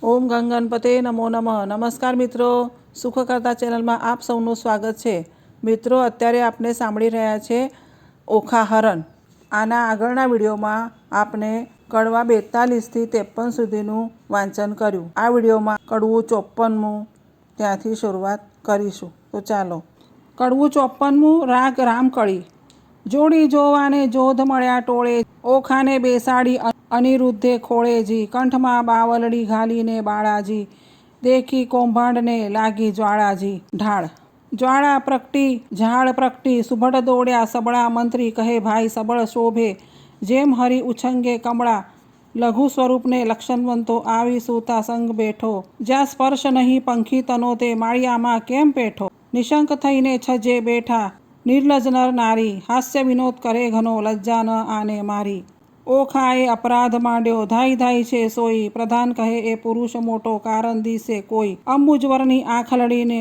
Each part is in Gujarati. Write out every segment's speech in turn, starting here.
ઓમ ગંગનપતે નમો નમઃ. નમસ્કાર મિત્રો, સુખકર્તા ચેનલમાં આપ સૌનું સ્વાગત છે. મિત્રો, અત્યારે આપણે સાંભળી રહ્યા છે ઓખા હરણ. આના આગળના વિડીયોમાં આપણે કડવા 42થી 53 સુધીનું વાંચન કર્યું. આ વિડીયોમાં કડવું 54મું ત્યાંથી શરૂઆત કરીશું. તો ચાલો. કડવું 54મું રાગ રામકળી. જોડી જોવાને જોધ મળ્યા ટોળે, ઓખાને બેસાડી અનિરુદ્ધે ખોળેજી, કંઠમાં બાવલડી ઘાલીને બાળાજી, દેખી કૌભાંડને લાગી જ્વાળાજી ઢાળ. જ્વાળા પ્રગટી ઝાળ પ્રગટી, સુભટ દોડ્યા સબળા, મંત્રી કહે ભાઈ સબળ શોભે, જેમ હરી ઉછંગે કમળા, લઘુ સ્વરૂપને લક્ષણવંતો આવી સૂતા સંગ બેઠો, જ્યાં સ્પર્શ નહીં પંખી તનો તે માળિયામાં કેમ પેઠો, નિશંક થઈને છજે બેઠા નિર્લજ નર નારી, હાસ્ય વિનોદ કરે ઘનો લજ્જા ન આને મારી. ઓખાએ અપરાધ માંડ્યો ધાઈ ધાઈ છે સોઈ, પ્રધાન કહે એ પુરુષ મોટો કારણ દિશે કોઈ, અંબુજવરની આંખ લડીને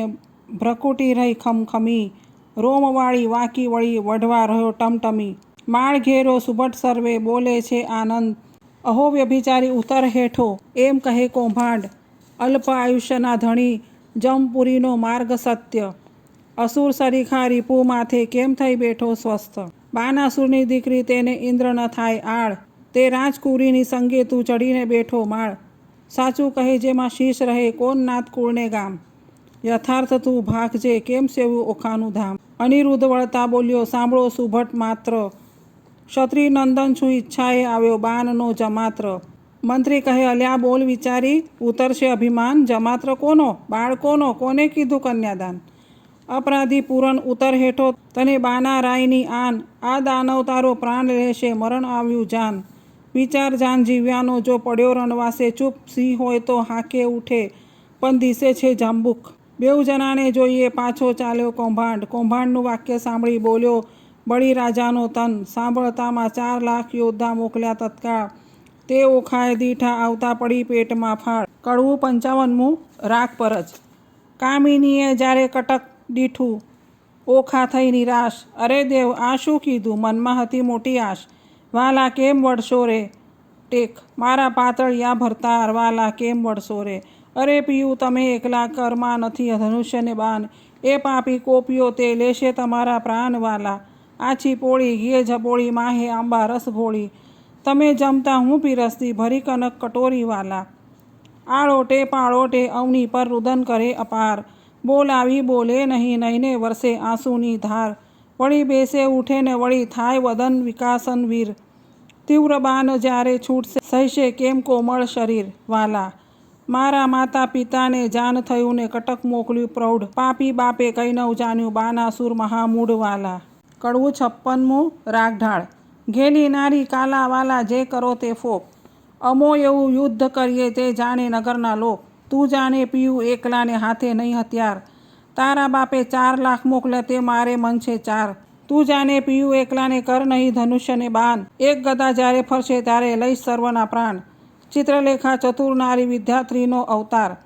ભ્રકુટી રહી ખમખમી, રોમવાળી વાંકી વળી વઢવા રહ્યો ટમટમી, માળ ઘેરો સુભટ સર્વે બોલે છે આનંદ, અહો વ્યભિચારી ઉતર હેઠો એમ કહે કૌભાંડ, અલ્પ આયુષ્યના ધણી જમપુરીનો માર્ગ સત્ય, અસુર સરીખા રીપુ માથે કેમ થઈ બેઠો સ્વસ્થ, બાનાસુરની દીકરી તેને ઇન્દ્ર ન થાય આળ, તે રાજકુરીની સંગે તું ચડીને બેઠો માળ, સાચું કહે જેમાં શીશ રહે કોણ નાથ કુળને ગામ, યથાર્થ તું ભાગજે કેમ સેવું ઓખાનું ધામ. અનિરુદ્ધ વળતા બોલ્યો સાંભળો સુભટ માત્ર, ક્ષત્રિય નંદન છું ઈચ્છાએ આવ્યો બાનનો જમાત્ર, મંત્રી કહે અલ્યા બોલ વિચારી, ઉતરશે અભિમાન જમાત્ર કોનો બાળ કોનો, કોને કીધું કન્યાદાન, અપરાધી પૂરણ ઉતર હેઠો તને બાના રાયની આન, આ દાનવ તારો પ્રાણ લેશે મરણ આવ્યું જાન, વિચાર જાન જીવ્યાનો જો પડ્યો રણવાસે ચૂપ, સિંહ હોય તો હાકે ઉઠે પણ દિશે છે જાંબુક, બેઉ જણાને જોઈએ પાછો ચાલ્યો કૌભાંડ, કૌભાંડનું વાક્ય સાંભળી બોલ્યો બળી રાજાનો તન, સાંભળતામાં 4 લાખ યોદ્ધા મોકલ્યા તત્કાળ, તે ઓખાએ દીઠા આવતા પડી પેટમાં ફાળ. કડવું 55મું રાગ પરજ. કામિનીએ જ્યારે કટક દીઠું, ઓખા થઈ નિરાશ, અરે દેવ આ શું કીધું, મનમાં હતી મોટી આશ, વાલા કેમ વળશો રે ટેક, મારા પાતળિયા ભરતાર વાલા કેમ વળશો રે, અરે પિયું તમે એકલા કરમાં નથી ધનુષ્યને બાન, એ પાપી કોપીઓ તે લેશે તમારા પ્રાણ વાલા, આછી પોળી ઘીએ ઝબોળી માહે આંબા રસ ઘોળી, તમે જમતા હું પીરસતી ભરી કનક કટોરી વાલા, આળોટે પાળોટે અવની પર રુદન કરે અપાર, બોલાવી બોલે નહીં નહીને વરસે આંસુની ધાર, વળી બેસે ઉઠે ને વળી થાય વદન વિકાસન વીર, તીવ્ર બાન જ્યારે છૂટશે સહીશે કેમ કોમળ શરીર વાલા, મારા માતા પિતાને જાન થયું ને કટક મોકલ્યું પ્રૌઢ, પાપી બાપે કઈ નવ જાણ્યું બાનાસુર મહામૂઢ વાલા. કડવું 56મું રાગ ઢાળ. ઘેલી નારી કાલા વાલા જે કરો તે ફોક, અમો એવું યુદ્ધ કરીએ તે જાણે નગરના લોક, તું જાણે પીયું એકલાને હાથે નહીં હથિયાર, તારા બાપે 4 લાખ મોકલ્યા તે મારે મન છે 4, તું જાણે પીયું એકલાને કર નહીં ધનુષ્યને બાન, એક ગદા જ્યારે ફરશે ત્યારે લઈશ સર્વના પ્રાણ, ચિત્રલેખા ચતુર નારી વિદ્યાત્રીનો અવતાર,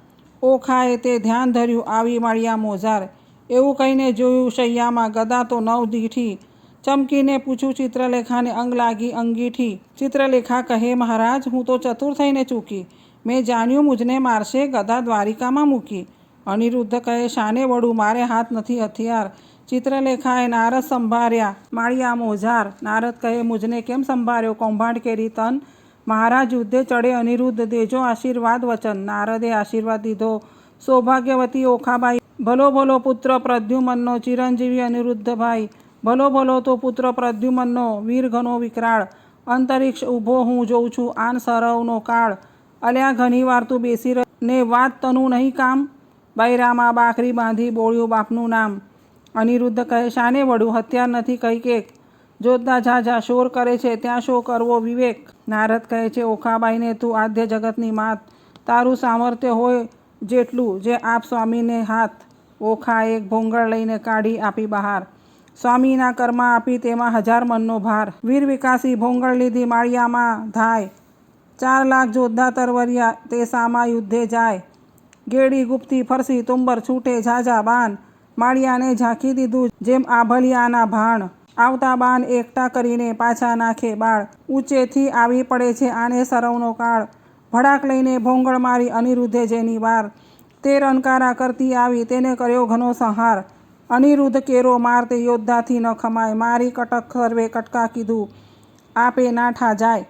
ઓખાએ તે ધ્યાન ધર્યું આવી માળિયા મોજાર, એવું કહીને જોયું શૈયામાં ગદા તો 9 દીઠી, ચમકીને પૂછ્યું ચિત્રલેખાને અંગ લાગી અંગીઠી, ચિત્રલેખા કહે મહારાજ હું તો ચતુર થઈને ચૂકી, મેં જાણ્યું મુજને મારશે ગદા દ્વારિકામાં મૂકી. અનિરુદ્ધ કહે શાને વળું મારે હાથ નથી હથિયાર, ચિત્રલેખાએ નારદ સંભાર્યા માળિયા મોજાર, નારદ કહે મુજને કેમ સંભાર્યો કૌભાંડ કેરી તન, મહારાજ યુદ્ધે ચડે અનિરુદ્ધ દેજો આશીર્વાદ વચન, નારદે આશીર્વાદ દીધો સૌભાગ્યવતી ઓખાબાઈ, ભલો ભલો પુત્ર પ્રદ્યુમનનો ચિરંજીવી અનિરુદ્ધભાઈ, ભલો ભલો તો પુત્ર પ્રદ્યુમનનો વીર ઘનો વિકરાળ, અંતરિક્ષ ઊભો હું જોઉં છું આન સરવનો કાળ, અલ્યા ઘણી વાર તું બેસી ને વાત તનું નહીં કામ, બૈરામાં બાકરી બાંધી બોળ્યું બાપનું નામ. અનિરુદ્ધ કહે શાને વળું હથિયાર નથી કઈ કેક, જોતના ઝાઝા શોર કરે છે ત્યાં શો કરવો વિવેક. નારદ કહે છે ઓખાબાઈને તું આદ્ય જગતની માત, તારું સામર્થ્ય હોય જેટલું જે આપ સ્વામીને હાથ, ઓખા એક ભોંગળ લઈને કાઢી આપી બહાર, સ્વામીના કરમાં આપી તેમાં 1000 મણનો ભાર, વીર વિકાસી ભોંગળ લીધી માળિયામાં ધાય, 4 લાખ જોધા તરવરિયા તે સામા યુદ્ધે જાય, ગેડી ગુપ્તી ફરસી તુંબર છૂટે ઝાઝા બાન, માળિયાને ઝાંખી દીધું જેમ આભલિયાના ભાણ, આવતા બાન એકઠા કરીને પાછા નાખે બાળ, ઊંચેથી આવી પડે છે આને સરવનો કાળ, ભડાક લઈને ભોંગળ મારી અનિરુદ્ધે જેની વાર, તે રણકારા કરતી આવી તેને કર્યો ઘણો સંહાર. અનિરુદ્ધ કેરો માર તે યોદ્ધાથી ન ખમાય, મારી કટક સર્વે કટકા કીધું આપે નાઠા જાય.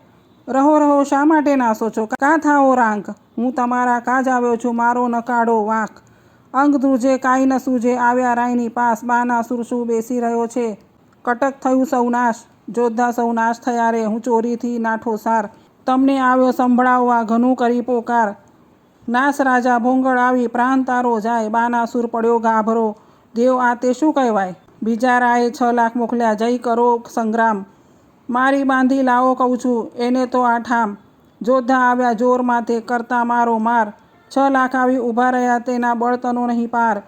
રહો રહો શા માટે નાસો છો, કાં થાઓ રાંક, હું તમારા કાજ આવ્યો છું, મારો ન કાઢો વાંક. અંગ ધ્રુજે કાંઈ ન સૂજે, આવ્યા રાયની પાસ, બાનાસુર શું બેસી રહ્યો છે, કટક થયું સૌ નાશ. જોધા સૌ નાશ થયા રે, હું ચોરીથી નાઠો સાર, તમને આવ્યો સંભળાવવા ઘણું કરી પોકાર. નાસ રાજા ભોંગળ આવી, પ્રાણ તારો જાય, બાનાસુર પડ્યો ગાભરો, દેવ આ તે શું કહેવાય. બીજા રાયે 6 લાખ મોકલ્યા, જય કરો સંગ્રામ, મારી બાંધી લાવો કહું છું એને તો આ ઠામ. જોધા આવ્યા જોર માથે, કરતા મારો માર, 6 લાખ આવી ઊભા રહ્યા, તેના બળતનો નહીં પાર.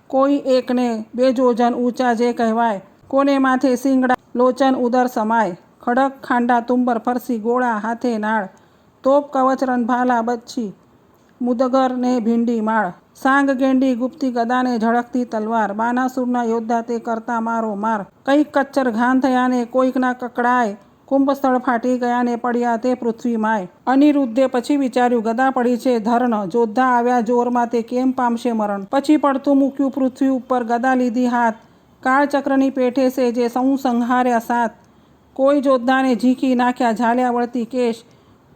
કોઈ એકને 2 જોજન ઊંચા જે કહેવાય, કોને માથે સિંગડા લોચન ઉદર સમાય. ખડક ખાંડા તુંબર ફરસી, ગોળા હાથે નાળ, તોપ કવચ રણભાલા બચ્છી, મુદગર ને ભીંડી માળ. સાંગ ગેંડી ગુપ્તી ગદાને ઝળકતી તલવાર, બાનાસુરના યોદ્ધા તે કરતા મારો માર. કંઈક કચ્ચર ઘાન થયા ને કોઈકના કકડાય, કુંભસ્થળ ફાટી ગયા ને પડ્યા તે પૃથ્વી માય. અનિરુદ્ધે પછી વિચાર્યું ગદા પડી છે ધરણ, જોધા આવ્યા જોરમાં તે કેમ પામશે મરણ. પછી પડતું મૂક્યું પૃથ્વી ઉપર, ગદા લીધી હાથ, કાળચક્રની પેઠે છે જે સૌ સંહાર્યા સાત. કોઈ જોધાને ઝીંકી નાખ્યા ઝાલ્યા વળતી કેશ,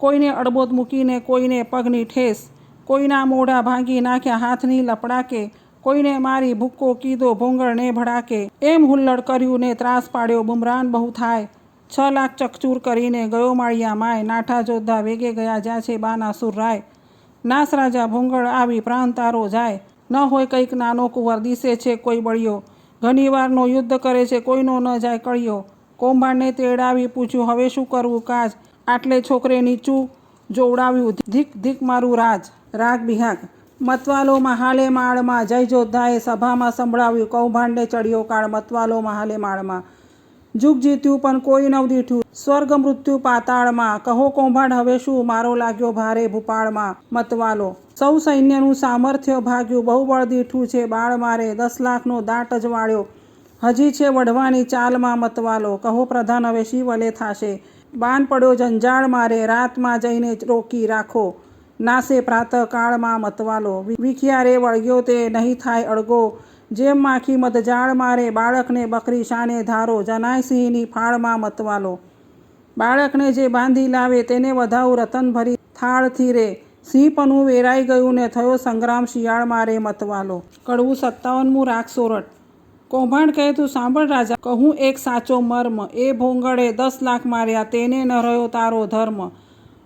કોઈને અડબોત મૂકીને કોઈને પગની ઠેસ, કોઈના મોઢા ભાંગી નાખ્યા હાથની લપડાકે, કોઈને મારી ભૂક્કો કીધો ભોંગળને ભડાકે. એમ હુલ્લડ કર્યું ને ત્રાસ પાડ્યો બુમરાન બહુ થાય, 6 લાખ ચકચૂર કરીને ગયો માળિયા માય. નાઠા જોધા વેગે ગયા જ્યાં છે બાનાસુર રાય, નાસ રાજા ભોંગળ આવી પ્રાણ તારો જાય. ન હોય કંઈક નાનો કુંવર, દિશે છે કોઈ બળિયો, ઘણી વારનો યુદ્ધ કરે છે કોઈનો ન જાય કળિયો. કૌભાંડને તેડાવી પૂછ્યું હવે શું કરવું કાજ, આટલે છોકરે નીચું જોવડાવ્યું, ધીક ધીક મારું રાજ. રાગ બિહાગ. મતવાલો મહાલે માળમાં, જય જોધાએ સભામાં સંભળાવ્યું, કૌભાંડે ચડ્યો કાળ મતવાલો મહાલે માળમાં. જુગ જીત્યું પણ કોઈ નવ દીઠું, સ્વર્ગ મૃત્યુ પાતાળમાં, કહો કૌભાંડ હવે શું, મારો લાગ્યો ભારે ભૂપાળમાં. મતવાલો. સૌ સૈન્યનું સામર્થ્ય ભાગ્યું, બહુ બળ દીઠું છે બાળ મારે, 10 લાખનો દાટ અજવાળ્યો, હજી છે વઢવાની ચાલમાં. મતવાલો. કહો પ્રધાન હવે શી વલે થાશે, બાન પડ્યો જંજાળ મારે, રાતમાં જઈને રોકી રાખો, નાસે પ્રાતઃ કાળમાં. મતવાલો. વિખિયારે વળગ્યો તે નહીં થાય અળગો, જેમ માખી મધજાળ મારે, બાળકને બકરી શાને ધારો, જનાય સિંહની ફાળમાં. મતવાલો. બાળકને જે બાંધી લાવે તેને વધાવું રતન ભરી થાળથી રે, સિંહપનું વેરાઈ ગયું ને થયો સંગ્રામ શિયાળ મારે. મતવાલો. કડવું 57મું રાગ સોરઠ. કૌભાંડ કહે તું સાંભળ રાજા, કહું એક સાચો મર્મ, એ ભોંગળે 10 લાખ માર્યા, તેને ન રહ્યો તારો ધર્મ.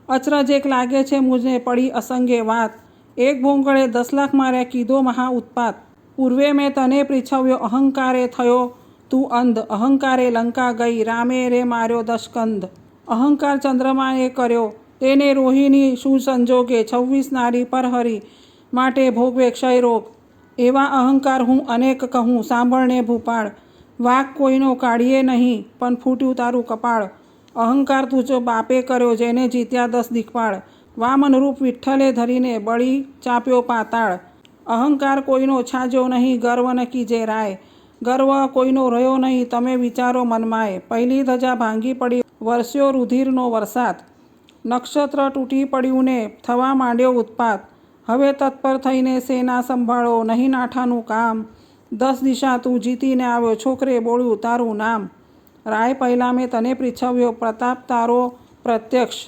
અચરજ એક લાગે છે મુझને પડી અસંગે વાત, એક ભોંગળે 10 લાખ માર્યા કીધો મહા ઉત્પાત. પૂર્વે મેં તને પૃચ્છવ્યો, અહંકારે થયો તું અંધ, અહંકારે લંકા ગઈ, રામે રે માર્યો દશકંધ. અહંકાર ચંદ્રમાએ કર્યો તેને રોહિણી શું સંજોગે, 26 નારી પર હરી માટે ભોગવે ક્ષય રોગ. એવા અહંકાર હું અનેક કહું, સાંભળને ભૂપાળ, વાક કોઈનો કાઢીએ નહીં પણ ફૂટ્યું તારું કપાળ. અહંકાર તુજો બાપે કર્યો જેને જીત્યા 10 દિક્પાળ, વામન રૂપ વિઠ્ઠલે ધરીને બળી ચાપ્યો પાતાળ. અહંકાર કોઈનો છાજ્યો નહીં, ગર્વ ન કીજે રાય, ગર્વ કોઈનો રહ્યો નહીં, તમે વિચારો મનમાય. પહેલી ધજા ભાંગી પડી, વરસ્યો રુધિરનો વરસાદ, નક્ષત્ર તૂટી પડ્યું ને થવા માંડ્યો ઉત્પાત. હવે તત્પર થઈને સેના સંભાળો, નહીં નાઠાનું કામ, 10 દિશા તું જીતીને આવ્યો, છોકરે બોળ્યું તારું નામ. રાય પહેલાં મેં તને પૃચ્છવ્યો, પ્રતાપ તારો પ્રત્યક્ષ,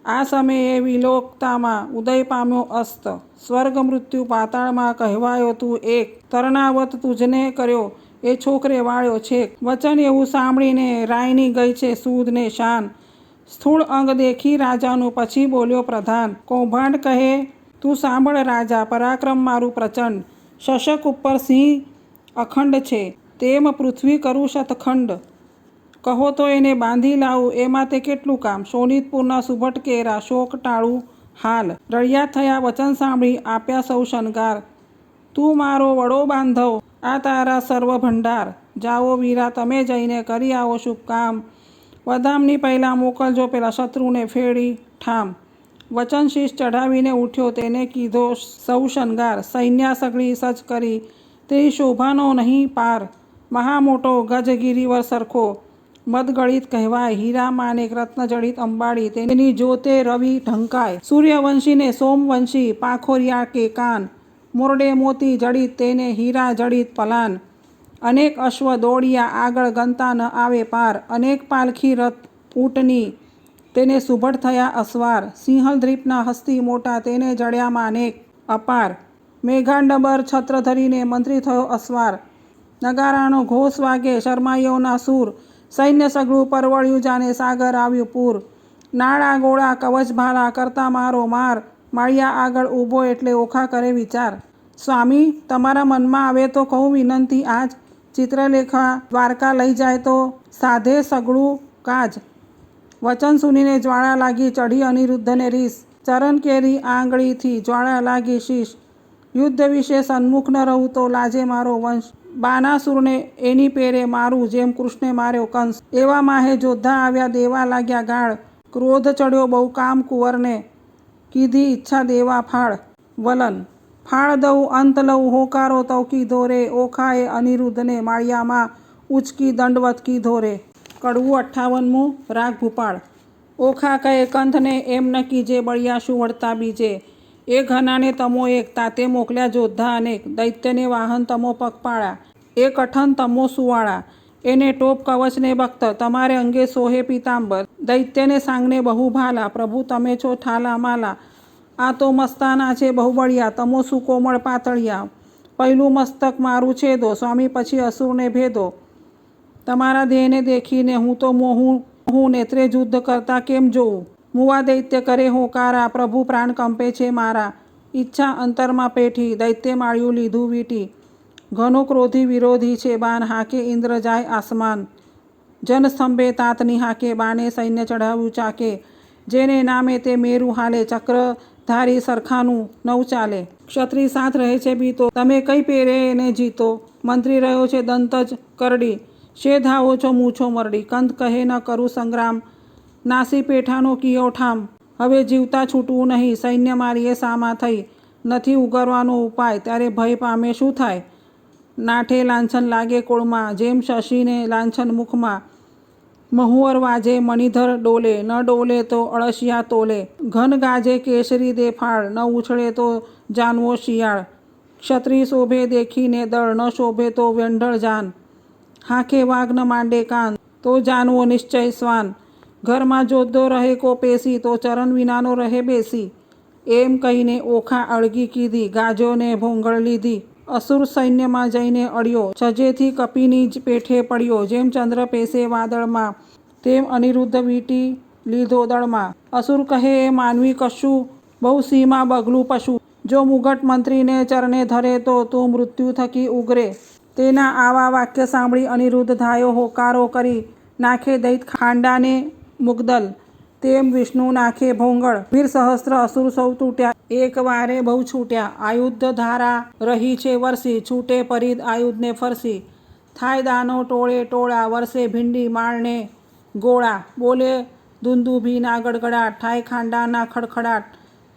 આ સમયે વિલોકતામાં ઉદય પામ્યો અસ્ત, સ્વર્ગ મૃત્યુ પાતાળમાં કહેવાયો તું એક, તરણાવત તુજને કર્યો એ છોકરે વાળ્યો છેક. વચન એવું સાંભળીને રાયની ગઈ છે સૂદ ને શાન, સ્થૂળ અંગ દેખી રાજાનું પછી બોલ્યો પ્રધાન. કૌભાંડ કહે તું સાંભળ રાજા, પરાક્રમ મારું પ્રચંડ, શશક ઉપર સિંહ અખંડ છે, તેમ પૃથ્વી કરું શતખંડ. કહો તો એને બાંધી લાવું, એમાં તે કેટલું કામ, શોનિતપુરના સુભટ કેરા, શોક ટાળું હાલ. રળિયાત થયા વચન સાંભળી, આપ્યા સૌ શણગાર, તું મારો વડો બાંધવ, આ તારા સર્વ ભંડાર. જાઓ વીરા તમે જઈને કરી આવો શુભ કામ, વધામની પહેલાં મોકલજો પેલા શત્રુને ફેડી ઠામ. વચન શીશ ચઢાવીને ઉઠ્યો, તેને કીધો સૌ શણગાર, સૈન્ય સગળી સજ કરી, તે શોભાનો નહીં પાર, મહા મોટો ગજ ગિરિવર સરખો, મદગળિત કહેવાય. હીરા માણેક રત્નજડિત અંબાડી, તેની જોતે રવિ ઢંકાય. સૂર્યવંશીને સોમવંશી, પાખોરિયા કે કાન. મોરડે મોતી જડિત, તેને હીરા જડિત પલાન. અનેક અશ્વ દોડિયા, આગળ ગણતા ન આવે પાર. અનેક પાલખી રથ ઊંટની, તેને સુભટ થયા અસવાર. સિંહલદ્રીપના હસ્તી મોટા, તેને જડ્યા માનેક અપાર. મેઘાડંબર છત્ર ધરીને મંત્રી થયો અસવાર. નગારાનો ઘોષ વાગે, શરમાઈઓના સૂર. સૈન્ય સઘળું પરવળ્યું, જાણે સાગર આવ્યું પૂર. નાળા ગોળા કવચ ભાલા, કરતા મારો માર. માળિયા આગળ ઊભો, એટલે ઓખા કરે વિચાર. સ્વામી, તમારા મનમાં આવે તો કહું વિનંતી આજ. ચિત્રલેખા દ્વારકા લઈ જાય તો સાધે સઘળું કાજ. વચન સુનીને જ્વાળા લાગી ચઢી અનિરુદ્ધને રીસ. ચરણ કેરી આંગળીથી જ્વાળા લાગી શીશ. યુદ્ધ વિશે સન્મુખ ન રહું તો લાજે મારો વંશ. બાનાસુરને એની પેરે મારું, જેમ કૃષ્ણે માર્યો કંસ. એવા માહે જોદ્ધા આવ્યા, દેવા લાગ્યા ગાળ. ક્રોધ ચડ્યો બહુ કામ કુંવરને, કીધી ઈચ્છા દેવા ફાળ. વલન: ફાળ દઉં અંત લઉં, હોકારો તૌ કીધો રે. ઓખાએ અનિરુદ્ધને માળિયામાં ઉચકી દંડવત કીધો રે. કડવું 58મું. રાગ ભૂપાળ. ઓખા કહે કંથને, એમ ન કીજે બળિયા શું વળતા બીજે. એ ઘનાને તમો એક, તાતે મોકલ્યા જોદ્ધા અનેક. દૈત્યને વાહન તમો પગપાળા, એ કઠન તમો સુવાળા. એને ટોપ કવચને બખ્તર, તમારે અંગે સોહે પીતાંબર. દૈત્યને સાંગને બહુ ભાલા, પ્રભુ તમે છો ઠાલા માલા. આ તો મસ્તાના છે બહુબળિયા, તમો સુકોમળ પાતળિયા. પહેલું મસ્તક મારું છેદો, સ્વામી પછી અસુરને ભેદો. તમારા દેહને દેખીને હું તો મોહું, નેત્રે યુદ્ધ કરતા કેમ જોઉં. મુવા દૈત્ય કરે હોકારા, પ્રભુ પ્રાણ કંપે છે મારા. ઈચ્છા અંતરમાં પેઠી, દૈત્ય માળ્યું લીધું વીંટી. ઘણો ક્રોધી વિરોધી છે બાન, હાકે ઇન્દ્ર જાય આસમાન. જનસ્તંભે તાતની હાકે, બાને સૈન્ય ચઢાવ્યું ચાકે. જેને નામે તે મેરુ હાલે, ચક્રધારી સરખાનું નવ ચાલે. ક્ષત્રિય સાથ રહે છે બીતો, તમે કઈ પેરે એને જીતો. મંત્રી રહ્યો છે દંત જ કરડી, શે ધાવો છો મૂછો મરડી. કંત કહે ન કરું સંગ્રામ, નાસી પેઠાનો કિયો ઠામ. હવે જીવતા છૂટવું નહીં, સૈન્ય મારીએ સામા થઈ. નથી ઉગરવાનો ઉપાય, ત્યારે ભય પામે શું થાય. નાઠે લાંછન લાગે કોળમાં, જેમ શશીને લાંછન મુખમાં. મહુઅર વાજે મણિધર ડોલે, ન ડોલે તો અળસિયા તોલે. ઘન ગાજે કેસરી દેફાળ, ન ઉછળે તો જાનવો શિયાળ. ક્ષત્રિય શોભે દેખીને દળ, ન શોભે તો વ્યંઢળ જાન. હાંકે વાઘ ન માંડે કાન, તો જાનવો નિશ્ચય શ્વાન. ઘરમાં જોદ્ધો રહે કો પેસી, તો ચરણ વિનાનો રહે બેસી. એમ કહીને ઓખા અળગી કીધી, ગાજોને ભોંગળ લીધી. અસુર સૈન્યમાં જઈને અડ્યો, છજેથી કપીની જ પેઠે પડ્યો. જેમ ચંદ્ર પેસે વાદળમાં, તેમ અનિરુદ્ધ વીંટી લીધો દળમાં. અસુર કહે એ માનવી કશું, બહુ સીમા બગલું પશુ. જો મુગટ મંત્રીને ચરણે ધરે, તો તું મૃત્યુ થકી ઉગરે. તેના આવા વાક્ય સાંભળી અનિરુદ્ધ ધાયો હોકારો કરી. નાખે દૈત ખાંડાને મુગદલ, તેમ વિષ્ણુ નાખે ભોંગળ. વીર સહસ્ત્ર અસુર સૌ તૂટ્યા, એક વારે બહુ છૂટ્યા. આયુધ ધારા રહી છે વરસી, છૂટે પરિદ આયુધને ફરસી. થાય દાનો ટોળે ટોળા, વરસે ભીંડી માળને ગોળા. બોલે દુંદુભીના ગડગડાટ, થાય ખાંડાના ખડખડાટ.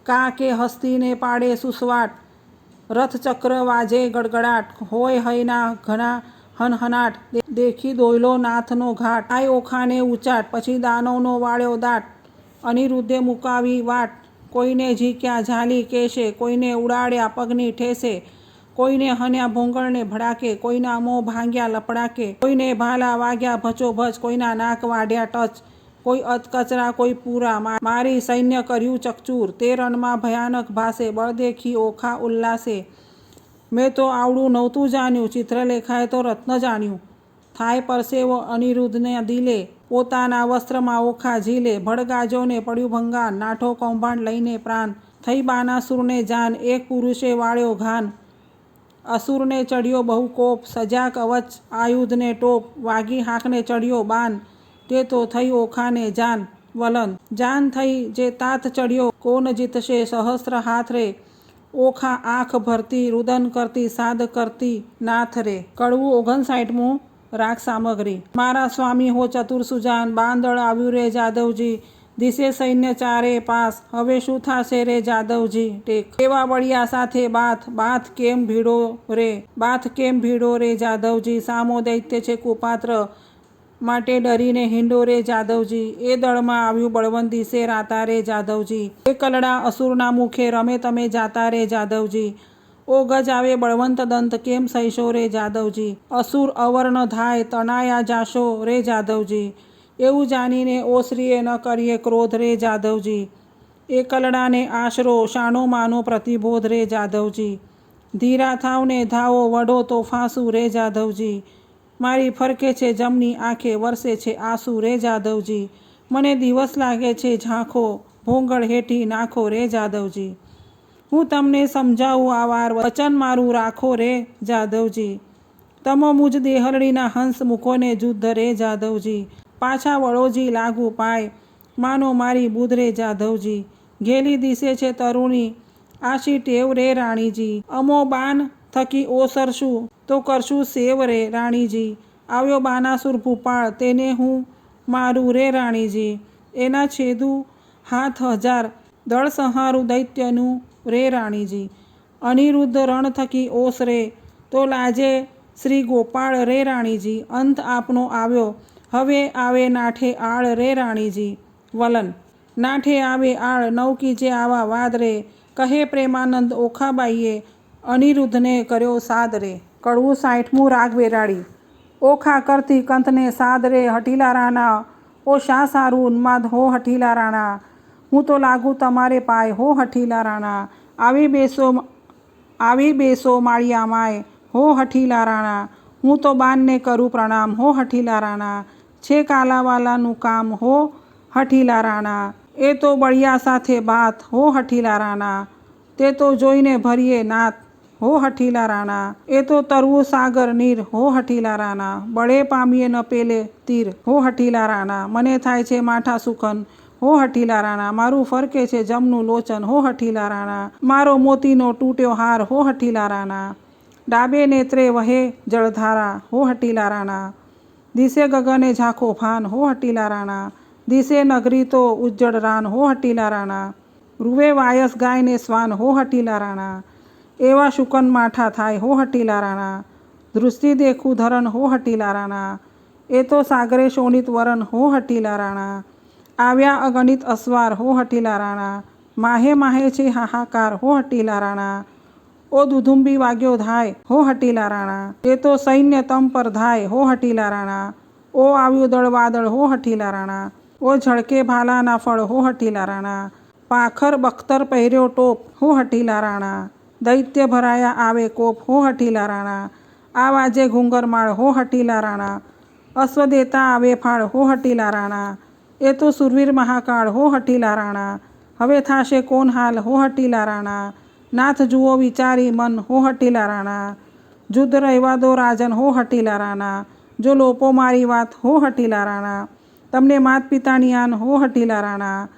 કા કે હસ્તીને પાડે સુસવાટ, રથચક્ર વાજે ગડગડાટ. હોય હયના ઘણા હનહનાટ, દેખી દોયલો નાથનો ઘાટ. આય ઓખાને ઉચાટ, પછી દાનવનો વાળ્યો દાટ. અનિરુદ્ધે મુકાવી વાટ, કોઈને ઝીક્યા ઝાલી કેશે. કોઈને ઉડાડ્યા પગની ઠેસે, કોઈને હન્યા ભોંગળને ભડાકે. કોઈના મોં ભાંગ્યા લપડાકે, કોઈને ભાલા વાગ્યા ભચોભચ. કોઈના નાક વાઢ્યા ટચ, કોઈ અધકચરા કોઈ પૂરા. મારી સૈન્ય કર્યું ચકચૂર, તે રણમાં ભયાનક ભાસે. બળ દેખી ઓખા ઉલ્લાસે, મેં તો આવડું નહોતું જાણ્યું. ચિત્રલેખાએ તો રત્ન જાણ્યું. થાય પરસેવો અનિરુદ્ધને દિલે, પોતાના વસ્ત્રમાં ઓખા ઝીલે. ભડગાજોને પડ્યું ભંગાન, નાઠો કૌભાંડ લઈને પ્રાણ. થઈ બાનાસુરને જાન, એક પુરુષે વાળ્યો ઘાન. અસુરને ચડ્યો બહુ કોપ, સજા કવચ આયુધને ટોપ. વાગી હાંકને ચડ્યો બાન, તે તો થઈ ઓખાને જાન. વલન: જાન થઈ જે તાત ચડ્યો, કોન જીતશે સહસ્ત્ર હાથ રે. ઓખા આંખ ભરતી, રુદન કરતી, સાદ કરતી નાથ રે. કડવું 59મું. રાગ સામગ્રી. મારા સ્વામી હો ચતુર સુજાન, બાંદળ આવ્યું રે જાદવજી. દિશે સૈન્ય ચારે પાસ, હવે શું થાશે રે જાદવજી. ટેક: એવા બળિયા સાથે બાથ, બાથ કેમ ભીડો રે. બાથ કેમ ભીડો રે જાદવજી. સામો દૈત્ય છે કુપાત્ર, માટે ડરીને હિંડોરે જાદવજી, એ દળમાં આવ્યું બળવંત દિશે રાતા રે જાદવજી, એ કલડા અસુરના મુખે રમે તમે જાતા રે જાદવજી, ઓ ગજ આવે બળવંત દંત કેમ સહીશો રે જાદવજી, અસુર અવર્ણ ધાય તણાયા જાશો રે જાદવજી, એવું જાણીને ઓસરીએ ન કરીએ ક્રોધ રે જાદવજી, એ કલડાને આશરો શાનો માનો પ્રતિબોધ રે જાદવજી, ધીરા થાવને ધાવો વઢો તો ફાંસુ રે જાદવજી, મારી ફરકે છે જમની આંખે વરસે છે આંસુ રે જાદવજી, મને દિવસ લાગે છે ઝાંખો ભોંગળ હેઠી નાખો રે જાદવજી, હું તમને સમજાવું આ વાર વચન મારું રાખો રે જાદવજી, તમો મુજ દેહરડીના હંસ મૂકોને જુદ્ધ રે જાદવજી, પાછા વળોજી લાગુ પાય માનો મારી બુધ રે જાદવજી, ઘેલી દિશે છે તરુણી આશી ટેવ રે રાણીજી, અમો બાન થકી ઓસરશું તો કરશું સેવ રે રાણીજી, આવ્યો બાનાસુર ભૂપાળ તેને હું મારું રે રાણીજી, એના છેદુ હાથ હજાર દળ સંહારું દૈત્યનું રે રાણીજી, અનિરુદ્ધ રણ થકી ઓસરે તો લાજે શ્રી ગોપાળ રે રાણીજી, અંત આપનો આવ્યો હવે આવે નાઠે આળ રે રાણીજી, વલન નાઠે આવે આળ નવકીજે આવા વાદ રે, કહે પ્રેમાનંદ ઓખાબાઈએ અનિરુદ્ધને કર્યો સાદ રે, કડવું 60મું રાગ વેરાળી, ઓખા કરતી કંથને સાદ રે હઠીલા રાણા, ઓ શા સારું ઉન્માદ હો હઠીલા રાણા, હું તો લાગુ તમારે પાય હો હઠીલા રાણા, આવી બેસો માળિયા માય હો હઠીલા રાણા, હું તો બાનને કરું પ્રણામ હો હઠીલા રાણા, છે કાલાવાલાનું કામ હો હઠીલા રાણા, એ તો બળિયા સાથે બાત હો હઠીલા રાણા, તે તો જોઈને ભરીએ નાત હો હઠીલા રાણા, એ તો તરવું સાગર નીર હો હઠીલા રાણા, બળે પામીએ ન પેલે તીર હો હઠીલા રાણા, મને થાય છે માઠા સુખન હો હઠીલા રાણા, મારું ફરકે છે જમનું લોચન હો હઠીલા રાણા, મારો મોતીનો તૂટ્યો હાર હો હઠીલા રાણા, ડાબે નેત્રે વહે જળધારા હો હઠીલા રાણા, દિશે ગગને ઝાંખો ભાન હો હઠીલા રાણા, દિશે નગરી તો ઉજ્જડ રાન હો હઠીલા રાણા, રૂવે વાયસ ગાયને શ્વાન હો હઠીલા રાણા, એવા શુકન માઠા થાય હો હઠીલા રાણા, દૃષ્ટિ દેખું ધરણ હો હઠીલા રાણા, એ તો સાગરે શોણિત વરણ હો હઠીલા રાણા, આવ્યા અગણિત અસવાર હો હઠીલા રાણા, માહે માહે છે હાહાકાર હો હઠીલા રાણા, ઓ દુધુંબી વાગ્યો ધાય હો હઠીલા રાણા, એ તો સૈન્ય તમ પર ધાય હો હઠીલા રાણા, ઓ આવ્યું દળ વાદળ હો હઠીલા રાણા, ઓ ઝળકે ભાલાના ફળ હો હઠીલા રાણા, પાખર બખ્તર પહેર્યો ટોપ હો હઠીલા રાણા, દૈત્ય ભરાયા આવે કોપ હો હઠીલા રાણા, આ વાજે ઘૂંગરમાળ હો હઠીલા રાણા, અશ્વ દેતા આવે ફાળ હો હઠીલા રાણા, એ તો સુરવીર મહાકાળ હો હઠીલા રાણા, હવે થાશે કોણ હાલ હો હઠીલા રાણા, નાથ જુઓ વિચારી મન હો હઠીલા રાણા, જુદ્ધ રહેવા દો રાજન હો હઠીલા રાણા, જો લોપો મારી વાત હો હઠીલા રાણા, તમને માત પિતાની આન હો હઠીલા રાણા,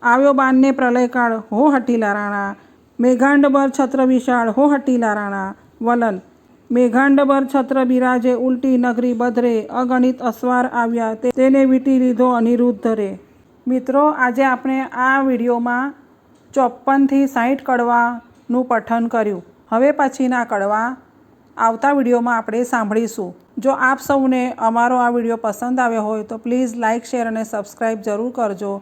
આવ્યો બાનને પ્રલયકાળ હો હઠીલા રાણા, મેઘાંડબર છત્ર વિશાળ હો હઠીલા રાણા, વલન મેઘાંડબર છત્ર બિરાજે ઉલટી નગરી બદરે, અગણિત અસવાર આવ્યા તેને વીંટી લીધો અનિરુદ્ધ રે. મિત્રો, આજે આપણે આ વિડીયોમાં 54 થી 60 કડવાનું પઠન કર્યું. હવે પછીના કડવા આવતા વિડીયોમાં આપણે સાંભળીશું. જો આપ સૌને અમારો આ વિડીયો પસંદ આવ્યો હોય તો પ્લીઝ લાઇક, શેર અને સબસ્ક્રાઈબ જરૂર કરજો.